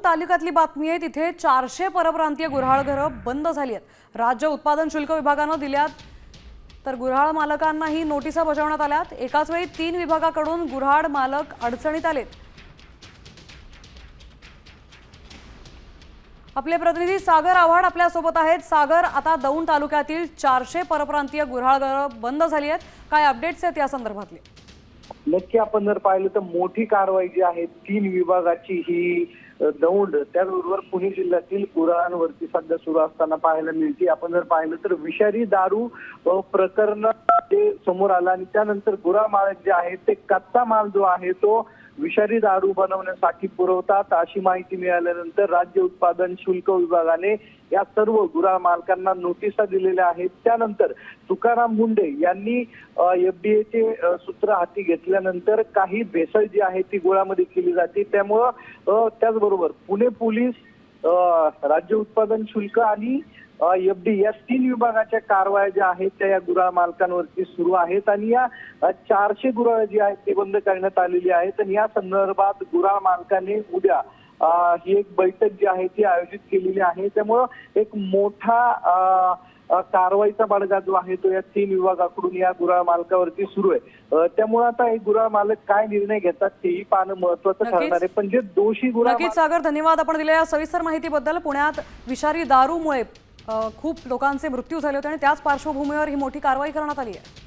तालुक्यातली बातमी आहे। तिथे 400 परप्रांतीय गुऱ्हाळघरं बंद झाली आहेत। राज्य उत्पादन शुल्क विभागाने दिल्यात तर गुऱ्हाळ मालकांनाही नोटिसा बजावण्यात आल्यात। एकाच वेळी 3 विभागाकडून गुऱ्हाळ मालक अडचणीत आलेत। आपले प्रतिनिधी सागर आव्हाड आपल्या सोबत आहेत। सागर, आता दौंड तालुक्यातील 400 परप्रांतीय गुऱ्हाळघरं बंद झाली आहेत, काय अपडेट्स आहेत या संदर्भातले? नक्की आपण जर पाहिलं तर मोठी कारवाई जी आहे 3 विभागाची ही दौंड त्याचबरोबर पुणे जिल्ह्यातील गुऱ्हाळांवरती सध्या सुरू असताना पाहायला मिळते। आपण जर पाहिलं तर विषारी दारू प्रकरण ते समोर आलं आणि त्यानंतर गुऱ्हाळ मालक जे आहेत ते कच्चा माल जो आहे तो विषारी दारू बनवण्यासाठी पुरवतात अशी माहिती मिळाल्यानंतर राज्य उत्पादन शुल्क विभागाने या सर्व गुऱ्हाळ मालकांना नोटिसा दिलेल्या आहेत। त्यानंतर तुकाराम मुंडे यांनी एफडीएचे सूत्र हाती घेतल्यानंतर काही भेसळ जी आहे ती गुळामध्ये केली जाते। त्यामुळं त्याचबरोबर पुणे पोलीस, राज्य उत्पादन शुल्क आणि एफडी या 3 विभागाच्या कारवाया ज्या आहेत त्या या गुऱ्हाळ मालकांवरती सुरू आहेत आणि या 400 गुऱ्हाळ जी आहेत ती बंद करण्यात आलेली आहेत। आणि या संदर्भात गुऱ्हाळ मालकाने उद्या ही एक बैठक जी आहे ती आयोजित केलेली आहे। त्यामुळं एक मोठा कारवाईचा बडगा जो आहे तो या 3 विभागाकडून या गुऱ्हाळ मालकावरती सुरू आहे। त्यामुळे आता एक गुऱ्हाळ मालक काय निर्णय घेतात तेही पाहणं महत्त्वाचं ठरणार आहे। पण जे दोषी गुऱ्हाळ नक्कीच सागर, धन्यवाद आपण दिलेल्या सविस्तर माहितीबद्दल। पुण्यात विषारी दारूमुळे खूप लोकांचे मृत्यू झाले होते आणि त्याच पार्श्वभूमीवर ही मोठी कारवाई करण्यात आली आहे।